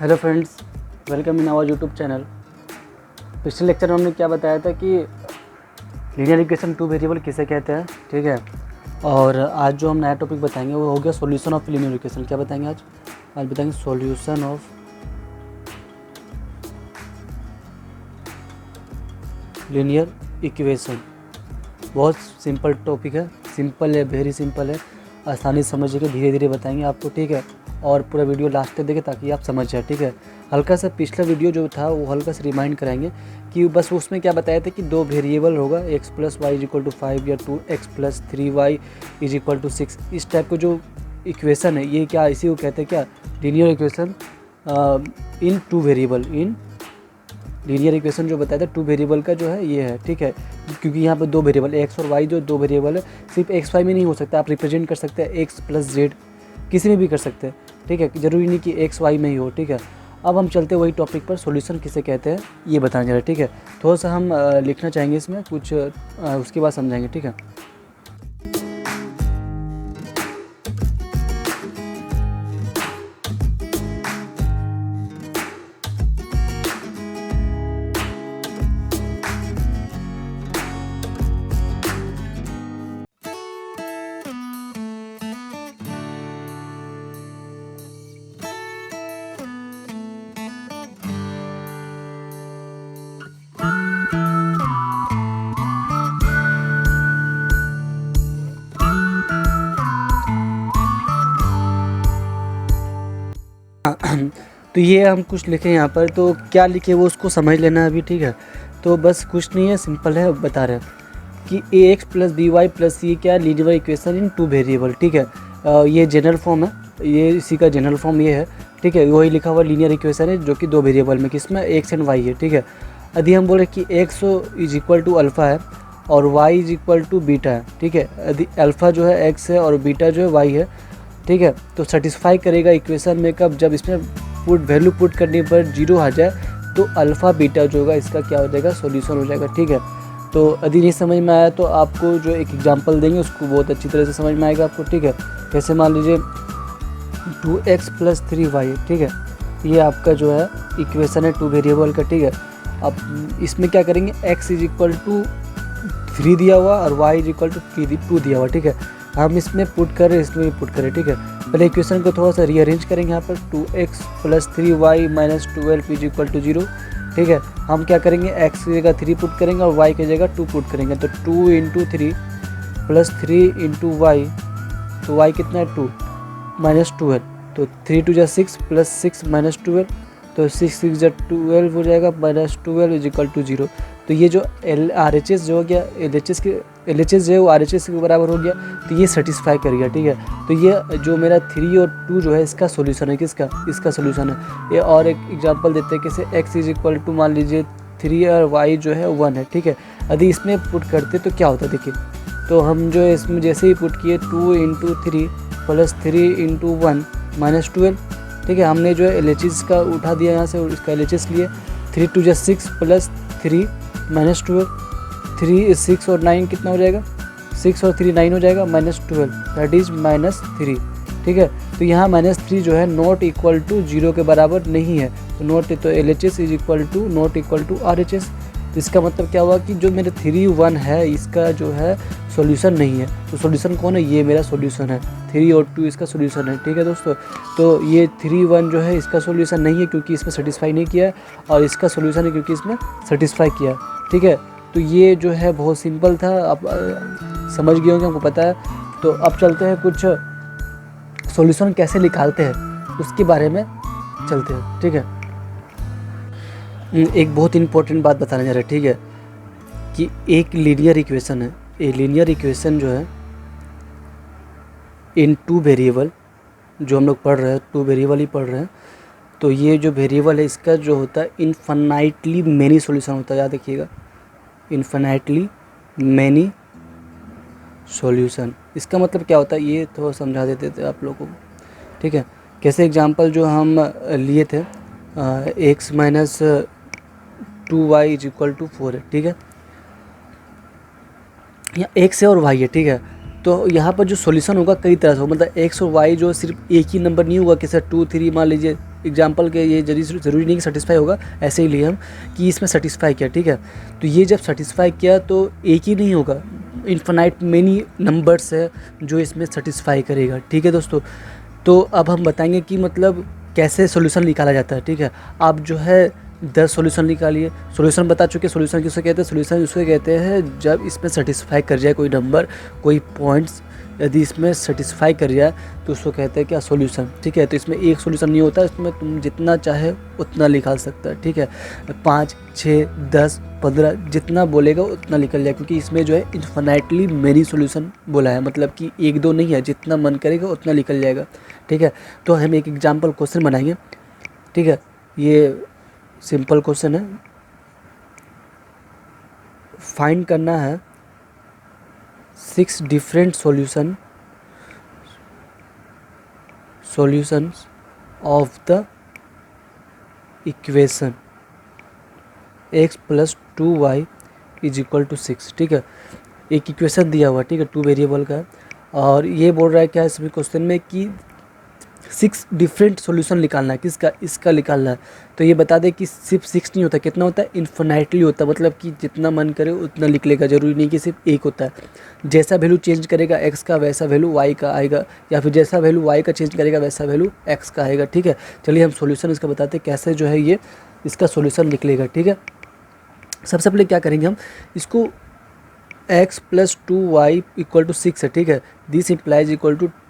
Hello friends, welcome in our YouTube channel. पिछले lecture में हमने क्या बताया था कि लीनियर इक्वेशन टू वेरिएबल किसे कहते हैं, ठीक है। और आज जो हम नया टॉपिक बताएंगे वो हो गया सॉल्यूशन ऑफ लीनियर इक्वेशन। क्या बताएंगे आज बताएंगे सॉल्यूशन ऑफ लीनियर इक्वेशन। बहुत सिंपल टॉपिक है, सिंपल है, वेरी सिंपल है, आसानी से समझिएगा, धीरे धीरे बताएंगे आपको, ठीक है। और पूरा वीडियो लास्ट तक देखें ताकि आप समझ जाए, ठीक है। हल्का सा पिछला वीडियो जो था वो हल्का सा रिमाइंड कराएंगे कि बस उसमें क्या बताया था कि दो वेरिएबल होगा, x plus y is equal to 5 या 2x plus 3y is equal to 6। इस टाइप का जो इक्वेशन है ये क्या, इसी को कहते हैं क्या, linear equation in two variable. In linear equation जो बताया था टू वेरिएबल का जो है ये है, ठीक है। क्योंकि यहाँ पर दो वेरिएबल x और y, जो दो वेरिएबल है, सिर्फ x y में नहीं हो सकता, आप रिप्रेजेंट कर सकते हैं x प्लस z, किसी में भी कर सकते हैं, ठीक है। ज़रूरी नहीं कि x y में ही हो, ठीक है। अब हम चलते हैं वही टॉपिक पर, सॉल्यूशन किसे कहते हैं ये बताने जा रहे हैं, ठीक है। थोड़ा सा हम लिखना चाहेंगे इसमें कुछ, उसके बाद समझाएंगे, ठीक है। तो ये हम कुछ लिखे यहाँ पर, तो क्या लिखे वो उसको समझ लेना अभी, ठीक है। तो बस कुछ नहीं है, सिंपल है, बता रहे हैं कि ax plus B Y plus C क्या linear equation in two variable, ठीक है। ये जनरल फॉर्म है, ये इसी का जनरल फॉर्म ये है, ठीक है। वही लिखा हुआ लीनियर इक्वेशन है जो कि दो वेरिएबल में, किसमें x एंड y है, ठीक है। यदि हम बोले कि x is equal to alpha है और y is equal to beta है, ठीक है। यदि अल्फ़ा जो है x है और बीटा जो है y है, ठीक है, तो सेटिस्फाई करेगा इक्वेशन में कब, जब इसमें वैल्यू पुट करने पर 0 आ जाए तो अल्फ़ा बीटा जो होगा इसका क्या हो जाएगा, सॉल्यूशन हो जाएगा, ठीक है। तो यदि नहीं समझ में आया तो आपको जो एक एग्जांपल देंगे उसको बहुत अच्छी तरह से समझ में आएगा आपको, ठीक है। जैसे मान लीजिए 2x प्लस 3y, ठीक है, ये आपका जो है इक्वेशन है टू वेरिएबल का, ठीक है। अब इसमें क्या करेंगे, x इज इक्वल टू 3 दिया हुआ और y इज इक्वल टू 2 दिया हुआ, ठीक है। हम इसमें पुट करें, इसमें भी पुट करें, ठीक है। पहले इक्वेशन को थोड़ा सा रीअरेंज करेंगे यहाँ पर, 2x plus 3y minus 12 is equal to 0, ठीक है। हम क्या करेंगे, x की जगह 3 पुट करेंगे और y की जगह 2 पुट करेंगे, तो 2 इंटू 3 प्लस 3 इंटू वाई, तो y कितना है 2 माइनस 12, तो 3 टू जा 6 प्लस 6 माइनस 12, तो 6 6 जा 12 हो जाएगा, माइनस 12 इज इक्वल टू 0। तो ये जो RHS जो हो गया, LHS जो है वो RHS के बराबर हो गया, तो ये सेटिस्फाई कर गया, ठीक है। तो ये जो मेरा 3 और 2 जो है इसका सॉल्यूशन है, किसका, इसका सॉल्यूशन है ये। और एक एग्जांपल देते हैं, कैसे x इज इक्वल टू मान लीजिए 3 और y जो है 1 है, ठीक है। यदि इसमें पुट करते तो क्या होता है, देखिए। तो हम जो है इसमें जैसे ही पुट किए 2 इंटू 3 प्लस 3 इंटू 1 माइनस 12, ठीक है। हमने जो है LHS का उठा दिया यहाँ से और इसका LHS लिए, 3 टू जा 6 प्लस 3 माइनस 12, 3 6 और 9 कितना हो जाएगा, 6 और 3 9 हो जाएगा, माइनस 12 दैट इज माइनस 3, ठीक है। तो यहाँ माइनस 3 जो है नॉट इक्वल टू 0 के बराबर नहीं है, तो नॉट, तो LHS is equal to not equal to RHS। तो इसका मतलब क्या हुआ कि जो मेरे 3 1 है इसका जो है सॉल्यूशन नहीं है। तो सॉल्यूशन कौन है, ये मेरा सॉल्यूशन है, 3 और 2 इसका सॉल्यूशन है, ठीक है दोस्तों। तो ये 3 1 जो है इसका सॉल्यूशन नहीं है क्योंकि इसमें सेटिस्फाई नहीं किया है, और इसका सॉल्यूशन है क्योंकि इसमें सेटिस्फाई किया है, ठीक है। तो ये जो है बहुत सिंपल था, आप समझ गए होंगे, हमको पता है। तो अब चलते हैं कुछ सॉल्यूशन कैसे निकालते हैं उसके बारे में चलते हैं, ठीक है। एक बहुत इंपॉर्टेंट बात बताने जा रहा है, ठीक है, कि एक लीनियर इक्वेशन है, ये लीनियर इक्वेशन जो है इन टू वेरिएबल, जो हम लोग पढ़ रहे हैं टू वेरिएबल ही पढ़ रहे हैं, तो ये जो वेरिएबल है इसका जो होता है इनफाइनाइटली मैनी सॉल्यूशन होता है, याद रखिएगा, इनफाइनाइटली मैनी सॉल्यूशन। इसका मतलब क्या होता है ये थोड़ा समझा देते थे आप लोगों को, ठीक है। कैसे एग्जांपल जो हम लिए थे, x minus 2y is equal to 4 है, ठीक है। यहाँ x है और y है, ठीक है। तो यहाँ पर जो सॉल्यूशन होगा कई तरह से होगा, मतलब x और y जो सिर्फ एक ही नंबर नहीं होगा, कैसे 2 3 मान लीजिए एग्जांपल के ये ज़रूरी नहीं कि सेटिस्फाई होगा, ऐसे ही लिए हम कि इसमें सेटिस्फाई किया, ठीक है। तो ये जब सेटिस्फाई किया तो एक ही नहीं होगा, इन्फिनाइट मेनी नंबर्स है जो इसमें सेटिस्फाई करेगा, ठीक है दोस्तों। तो अब हम बताएंगे कि मतलब कैसे सॉल्यूशन निकाला जाता है, ठीक है। आप जो है 10 सॉल्यूशन निकालिए, सॉल्यूशन बता चुके, सॉल्यूशन किसको कहते हैं, सॉल्यूशन उसको कहते हैं जब इसमें सेटिस्फाई कर जाए कोई नंबर, कोई पॉइंट्स यदि इसमें सेटिस्फाई कर जाए तो उसको कहते हैं क्या, सॉल्यूशन, ठीक है। तो इसमें एक सॉल्यूशन नहीं होता, इसमें तुम जितना चाहे उतना निकाल सकता है, ठीक है। 5, 6, 10, 15 जितना बोलेगा उतना निकल जाए, क्योंकि इसमें जो है इन्फिनाइटली मेनी सॉल्यूशन बोला है, मतलब कि एक दो नहीं है, जितना मन करेगा उतना निकल जाएगा, ठीक है। तो हम एक एग्जाम्पल क्वेश्चन बनाएंगे, ठीक है। ये सिंपल क्वेश्चन है, फाइंड करना है 6 different solutions of the equation x + 2y = 6, ठीक है। एक इक्वेशन दिया हुआ, ठीक है, 2 वेरिएबल का, और ये बोल रहा है क्या इसमें क्वेश्चन में कि 6 डिफरेंट सॉल्यूशन निकालना है, किसका, इसका निकालना है। तो ये बता दें कि सिर्फ 6 नहीं होता, कितना होता है, इन्फिनाइटली होता है, मतलब कि जितना मन करे उतना निकलेगा, ज़रूरी नहीं कि सिर्फ एक होता है। जैसा वैल्यू चेंज करेगा x का वैसा वैल्यू y का आएगा, या फिर जैसा वैल्यू y का चेंज करेगा वैसा वैल्यू x का आएगा, ठीक है। चलिए हम सॉल्यूशन इसका बताते हैं कैसे जो है ये इसका सॉल्यूशन निकलेगा, ठीक है। सबसे पहले क्या करेंगे हम, इसको x + 2y = 6 है, ठीक है। दिस इम्प्लाइज =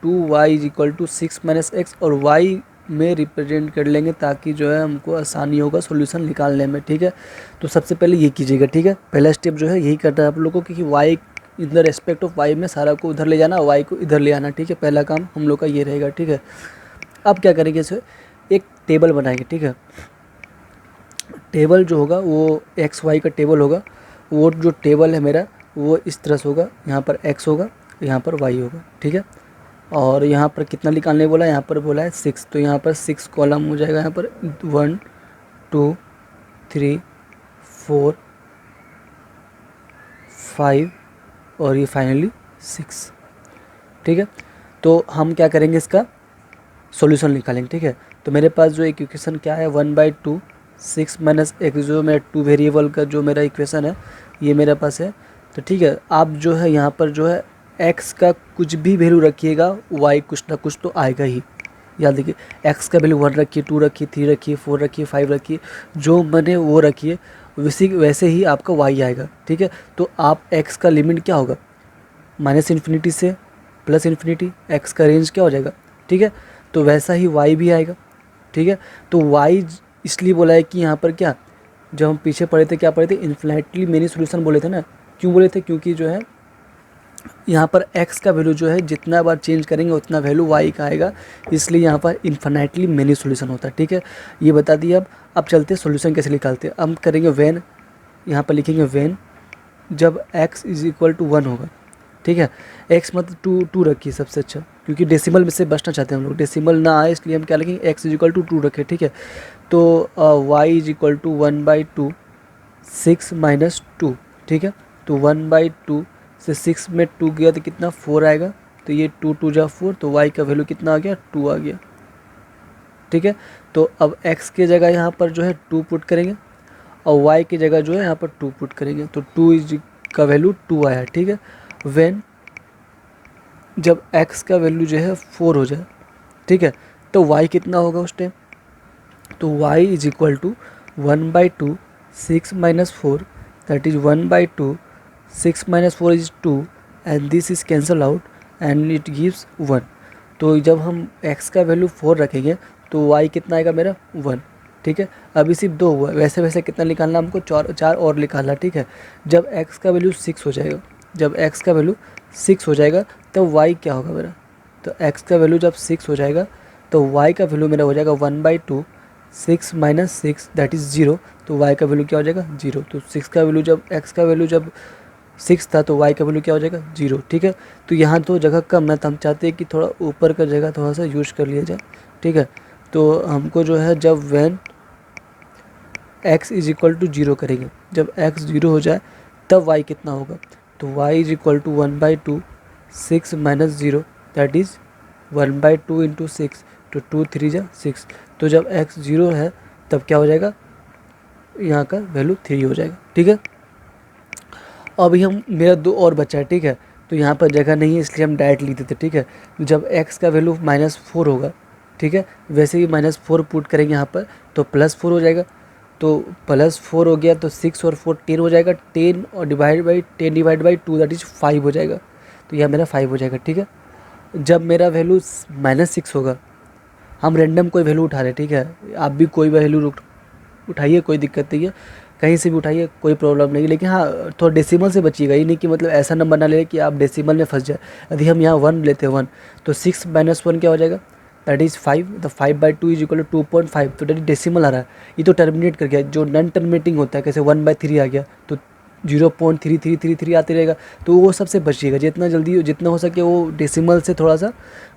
2y = 6 - x, और y में रिप्रेजेंट कर लेंगे ताकि जो है हमको आसानी होगा सॉल्यूशन निकालने में, ठीक है। तो सबसे पहले ये कीजिएगा, ठीक है। पहला स्टेप जो है यही करना है आप लोगों को, क्योंकि y in the respect of y में सारा को उधर ले जाना, y को इधर ले आना, ठीक है। पहला काम हम लोग का ये रहेगा, ठीक है। अब क्या करेंगे, इसे एक टेबल बनाएंगे, ठीक है। टेबल जो होगा वो एक्स वाई का टेबल होगा, वो जो टेबल है मेरा वो इस तरह से होगा, यहाँ पर x होगा, यहाँ पर y होगा, ठीक है। और यहाँ पर कितना निकालने बोला है, यहाँ पर बोला है 6, तो यहाँ पर 6 कॉलम हो जाएगा, यहाँ पर 1 2 3 4 5 और ये फाइनली 6, ठीक है। तो हम क्या करेंगे, इसका सॉल्यूशन निकालेंगे, ठीक है। तो मेरे पास जो इक्वेशन क्या है, 1/2 6 - x, जो मेरा 2 वेरिएबल का जो मेरा इक्वेशन है ये मेरे पास है। तो ठीक है, आप जो है यहाँ पर जो है x का कुछ भी वैल्यू रखिएगा, y कुछ ना कुछ तो आएगा ही। याद देखिए, x का वैल्यू 1 रखिए, 2 रखिए, 3 रखिए, 4 रखिए, 5 रखिए, जो मैंने वो रखिए, वैसे ही आपका y आएगा, ठीक है। तो आप x का लिमिट क्या होगा, -∞ से +∞, x का रेंज क्या हो जाएगा, ठीक है। तो वैसा ही y भी आएगा, ठीक है। तो y इसलिए बोला है कि यहाँ पर क्या, जब हम पीछे पढ़े थे क्या पढ़े थे, इन्फिनिटली मेनी सॉल्यूशन बोले थे ना। क्यों बोले थे, क्योंकि जो है यहाँ पर x का वैल्यू जो है जितना बार चेंज करेंगे उतना वैल्यू y का आएगा, इसलिए यहाँ पर इन्फिनिटली मेनी सॉल्यूशन होता है, ठीक है। ये बता दिए। अब चलते हैं सॉल्यूशन कैसे निकालते हैं। हम करेंगे व्हेन, यहाँ पर लिखेंगे व्हेन जब x = 1 होगा, ठीक है। x मतलब 2 रखिए सबसे अच्छा, क्योंकि डेसिमल में से बचना चाहते हैं हम लोग, डेसिमल ना आए इसलिए हम क्या लिखेंगे, x = 2 रखें, ठीक है। तो y = 1/2 6 - 2, ठीक है। तो 1/2 से 6 में 2 गया तो कितना 4 आएगा, तो ये 2 2 जा 4, तो y का वैल्यू कितना आ गया, 2 आ गया, ठीक है। तो अब x के जगह यहाँ पर जो है 2 पुट करेंगे, और y की जगह जो है यहाँ पर 2 पुट करेंगे, तो 2 का वैल्यू 2 आया, ठीक है। व्हेन जब x का वैल्यू जो है 4 हो जाए, ठीक है, तो y कितना होगा उस टाइम, तो y = 1/2 6 - 4, that is 1/2 6 - 4 is 2, and this is cancel out and it gives 1। तो जब हम x का वैल्यू 4 रखेंगे तो y कितना आएगा मेरा 1, ठीक है। अभी सिर्फ 2 हुआ, वैसे वैसे कितना निकालना हमको, 4 और निकालना, ठीक है। जब x का वैल्यू 6 हो जाएगा, जब x का वैल्यू 6 हो जाएगा तब y क्या होगा मेरा, तो x का वैल्यू जब 6 हो जाएगा तो y का वैल्यू मेरा हो जाएगा 1/2 6 - 6 दैट इज़ 0, तो y का वैल्यू क्या हो जाएगा 0। तो 6 का वैल्यू जब x का वैल्यू जब 6 था तो y का वैल्यू क्या हो जाएगा 0, ठीक है। तो यहाँ तो जगह कम है, तो हम चाहते हैं कि थोड़ा ऊपर का जगह थोड़ा सा यूज कर लिया जाए, ठीक है। तो हमको जो है जब व्हेन x = 0 करेंगे, जब x 0 हो जाए तब y कितना होगा, तो y = 1/2 6 - 0 दैट इज़ 1/2 × 6, तो 2 3 जा 6। तो जब x 0 है तब क्या हो जाएगा, यहाँ का वैल्यू 3 हो जाएगा, ठीक है। अभी हम मेरा 2 और बचा है, ठीक है। तो यहाँ पर जगह नहीं है इसलिए हम डायरेक्ट लिख देते, ठीक है। जब x का वैल्यू -4 होगा, ठीक है, वैसे ही -4 पुट करेंगे यहाँ पर तो +4 हो जाएगा। तो +4 हो गया तो 6 और 4 10 हो जाएगा। 10 और डिवाइड बाई 2 दैट इज 5 हो जाएगा। तो यह मेरा 5 हो जाएगा, ठीक है। जब मेरा वैल्यू -6 होगा, हम रैंडम कोई वैल्यू उठा रहे, ठीक है। आप भी कोई वैल्यू उठाइए, कोई दिक्कत नहीं है, कहीं से भी उठाइए, कोई प्रॉब्लम नहीं है। लेकिन हाँ, थोड़ा डेसिमल से बचिएगा, ये नहीं कि मतलब ऐसा नंबर ना ले कि आप डेसिमल में फंस जाए। यदि हम यहाँ 1 लेते हैं 1, तो 6 - 1 क्या हो जाएगा, that is 5। The 5/2 is equal to 2.5। तो दैट इज डेसिमल आ रहा है, ये तो टर्मिनेट कर गया। जो नॉन टर्मिनेटिंग होता है, कैसे 1/3 आ गया तो 0.3333 आते रहेगा। तो वो सबसे बचिएगा, जितना जल्दी जितना हो सके वो डेसिमल से थोड़ा सा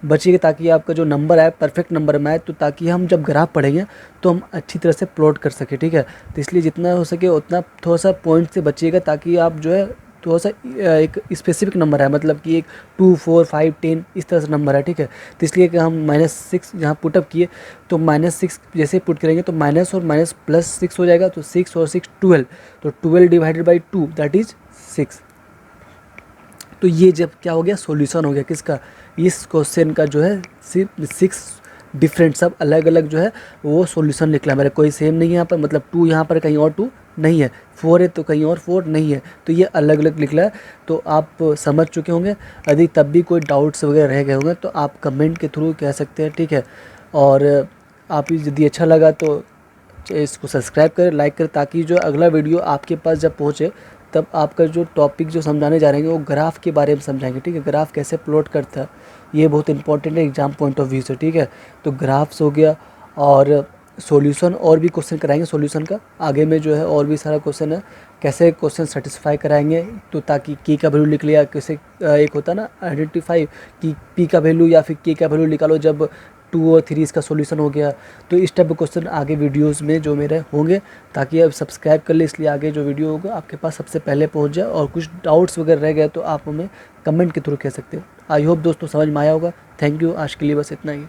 बचिएगा, ताकि आपका जो नंबर आए परफेक्ट नंबर में आए, तो ताकि हम जब ग्राफ पढ़ेंगे तो हम अच्छी तरह से प्लॉट कर सकें, ठीक है। तो इसलिए जितना हो सके उतना थोड़ा सा पॉइंट से बचिएगा, ताकि आप जो है थोड़ा सा एक स्पेसिफिक नंबर है, मतलब कि एक 2 4 5 10 इस तरह से नंबर है, ठीक है। तो इसलिए कि हम -6 जहाँ पुटअप किए तो -6 जैसे पुट करेंगे तो माइनस और माइनस +6 हो जाएगा। तो 6 और 6 12, तो 12 डिवाइडेड बाई 2 दैट इज 6। तो ये जब क्या हो गया, सॉल्यूशन हो गया किसका, इस क्वेश्चन का जो है सिर्फ 6 डिफरेंट, सब अलग अलग जो है वो सॉल्यूशन निकला मेरा, कोई सेम नहीं है यहाँ पर। मतलब 2 यहाँ पर कहीं और 2 नहीं है, 4 है तो कहीं और 4 नहीं है, तो ये अलग अलग निकला है। तो आप समझ चुके होंगे। यदि तब भी कोई डाउट्स वगैरह रह गए होंगे तो आप कमेंट के थ्रू कह सकते हैं, ठीक है। और आप यदि अच्छा लगा तो इसको सब्सक्राइब करें, लाइक करें, ताकि जो अगला वीडियो आपके पास जब पहुँचे तब आपका जो टॉपिक जो समझाने जा रहे हैं वो ग्राफ के बारे में समझाएंगे, ठीक है। ग्राफ कैसे प्लॉट करता है ये बहुत इंपॉर्टेंट है एग्जाम पॉइंट ऑफ व्यू से, ठीक है। तो ग्राफ्स हो गया और सॉल्यूशन, और भी क्वेश्चन कराएंगे सॉल्यूशन का आगे में जो है, और भी सारा क्वेश्चन है, कैसे क्वेश्चन सेटिस्फाई कराएंगे। तो ताकि की का वैल्यू निकले, या कैसे एक होता है ना आइडेंटिफाई कि पी का वैल्यू या फिर के का वैल्यू निकालो जब 2 और 3 इसका सॉल्यूशन हो गया। तो इस टाइप के क्वेश्चन आगे वीडियोस में जो मेरे होंगे, ताकि आप सब्सक्राइब कर ले, इसलिए आगे जो वीडियो होगा आपके पास सबसे पहले पहुंच जाए। और कुछ डाउट्स वगैरह रह गए तो आप हमें कमेंट के थ्रू कह सकते हो। आई होप दोस्तों समझ में आया होगा। थैंक यू, आज के लिए बस इतना ही।